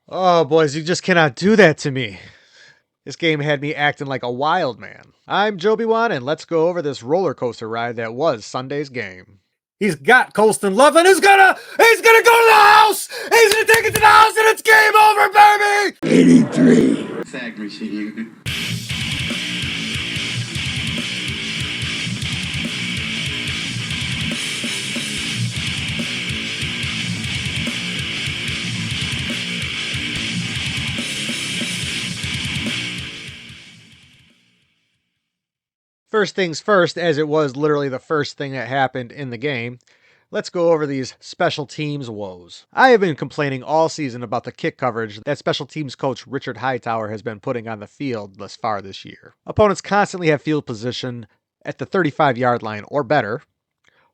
Oh, boys, you just cannot do that to me. This game had me acting like a wild man. I'm Joby Wan, and let's go over this roller coaster ride that was Sunday's game. He's got Colston Love, and he's gonna go to the house. He's gonna take it to the house, and it's game over, baby. 83. Fact machine. First things first, as it was literally the first thing that happened in the game, let's go over these special teams woes. I have been complaining all season about the kick coverage that special teams coach Richard Hightower has been putting on the field thus far this year. Opponents constantly have field position at the 35-yard line or better,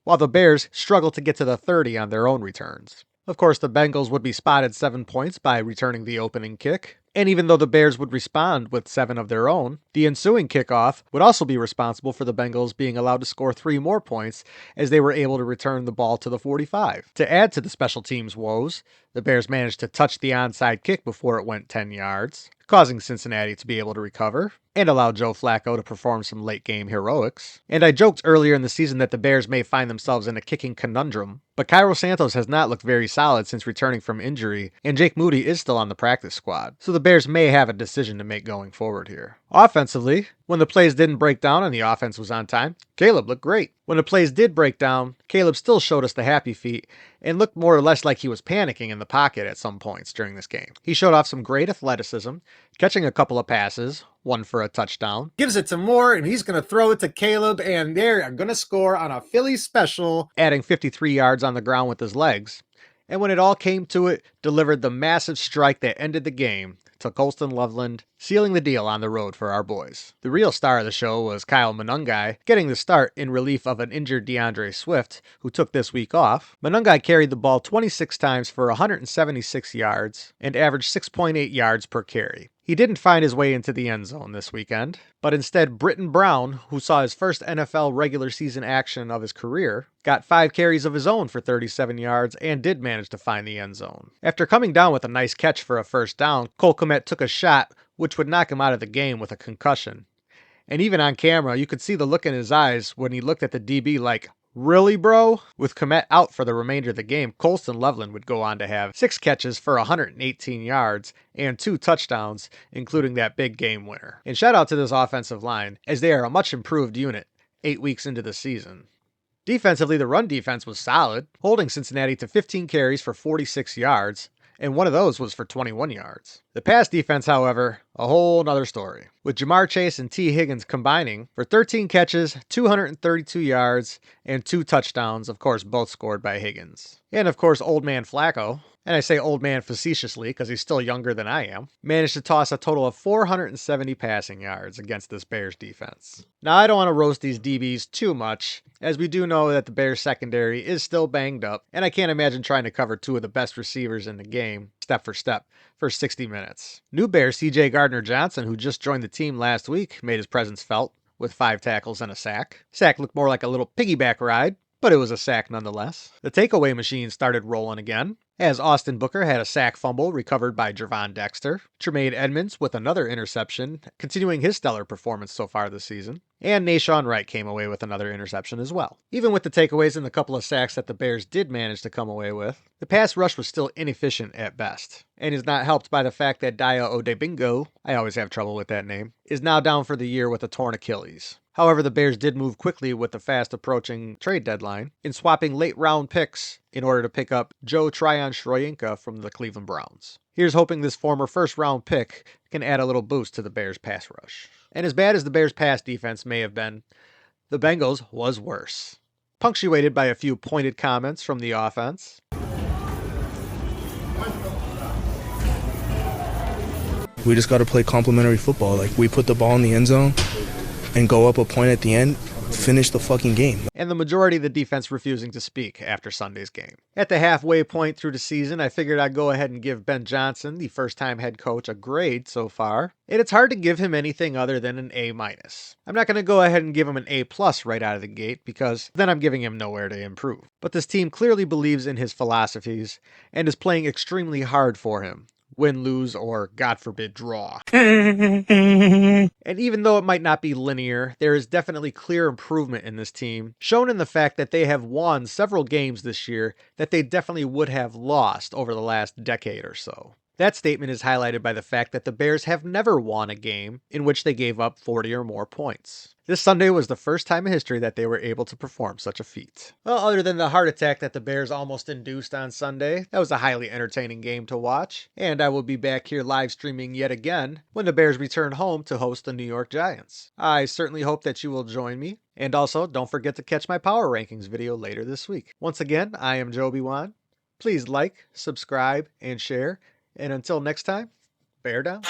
while the Bears struggle to get to the 30 on their own returns. Of course, the Bengals would be spotted 7 points by returning the opening kick, and even though the Bears would respond with 7 of their own, the ensuing kickoff would also be responsible for the Bengals being allowed to score 3 more points as they were able to return the ball to the 45. To add to the special teams woes, the Bears managed to touch the onside kick before it went 10 yards, causing Cincinnati to be able to recover, and allow Joe Flacco to perform some late game heroics. And I joked earlier in the season that the Bears may find themselves in a kicking conundrum, but Cairo Santos has not looked very solid since returning from injury, and Jake Moody is still on the practice squad, so the Bears may have a decision to make going forward here. Offensively, when the plays didn't break down and the offense was on time, Caleb looked great. When the plays did break down, Caleb still showed us the happy feet and looked more or less like he was panicking in the pocket at some points during this game. He showed off some great athleticism, catching a couple of passes, one for a touchdown. Gives it to Moore, and he's gonna throw it to Caleb, and they're gonna score on a Philly special, adding 53 yards on the ground with his legs. And when it all came to it, delivered the massive strike that ended the game to Colston Loveland, sealing the deal on the road for our boys. The real star of the show was Kyle Monungai, getting the start in relief of an injured DeAndre Swift, who took this week off. Monungai carried the ball 26 times for 176 yards and averaged 6.8 yards per carry. He didn't find his way into the end zone this weekend, but instead Britton Brown, who saw his first NFL regular season action of his career, got 5 carries of his own for 37 yards and did manage to find the end zone. After coming down with a nice catch for a first down, Cole Kmet took a shot which would knock him out of the game with a concussion. And even on camera, you could see the look in his eyes when he looked at the DB like, "Really, bro?" With Kmet out for the remainder of the game, Colston Loveland would go on to have 6 catches for 118 yards and 2 touchdowns, including that big game winner. And shout out to this offensive line, as they are a much improved unit 8 weeks into the season. Defensively, the run defense was solid, holding Cincinnati to 15 carries for 46 yards, and one of those was for 21 yards. The pass defense, however, a whole nother story, with Jamar Chase and T. Higgins combining for 13 catches, 232 yards, and 2 touchdowns, of course both scored by Higgins. And of course Old Man Flacco, and I say old man facetiously because he's still younger than I am, managed to toss a total of 470 passing yards against this Bears defense. Now, I don't want to roast these DBs too much, as we do know that the Bears secondary is still banged up, and I can't imagine trying to cover 2 of the best receivers in the game, step for step, for 60 minutes. New Bear CJ Gardner-Johnson, who just joined the team last week, made his presence felt with 5 tackles and a sack. Sack looked more like a little piggyback ride, but it was a sack nonetheless. The takeaway machine started rolling again, as Austin Booker had a sack fumble recovered by Gervon Dexter, Tremaine Edmonds with another interception, continuing his stellar performance so far this season, and Nashawn Wright came away with another interception as well. Even with the takeaways and the couple of sacks that the Bears did manage to come away with, the pass rush was still inefficient at best, and is not helped by the fact that Daya Odebingo, I always have trouble with that name, is now down for the year with a torn Achilles. However, the Bears did move quickly with the fast approaching trade deadline in swapping late round picks in order to pick up Joe Tryon-Shoyinka from the Cleveland Browns. Here's hoping this former first round pick can add a little boost to the Bears pass rush. And as bad as the Bears pass defense may have been, the Bengals was worse. Punctuated by a few pointed comments from the offense. We just got to play complementary football. Like, we put the ball in the end zone and go up a point at the end, finish the fucking game. And the majority of the defense refusing to speak after Sunday's game. At the halfway point through the season, I figured I'd go ahead and give Ben Johnson, the first-time head coach, a grade so far. And it's hard to give him anything other than an A-. I'm not going to go ahead and give him an A+ right out of the gate, because then I'm giving him nowhere to improve. But this team clearly believes in his philosophies and is playing extremely hard for him, win, lose, or God forbid, draw. And even though it might not be linear, there is definitely clear improvement in this team, shown in the fact that they have won several games this year that they definitely would have lost over the last decade or so. That statement is highlighted by the fact that the Bears have never won a game in which they gave up 40 or more points. This Sunday was the first time in history that they were able to perform such a feat. Well, other than the heart attack that the Bears almost induced on Sunday, that was a highly entertaining game to watch, and I will be back here live streaming yet again when the Bears return home to host the New York Giants. I certainly hope that you will join me, and also don't forget to catch my Power Rankings video later this week. Once again, I am Joby Wan. Please like, subscribe, and share. And until next time, bear down.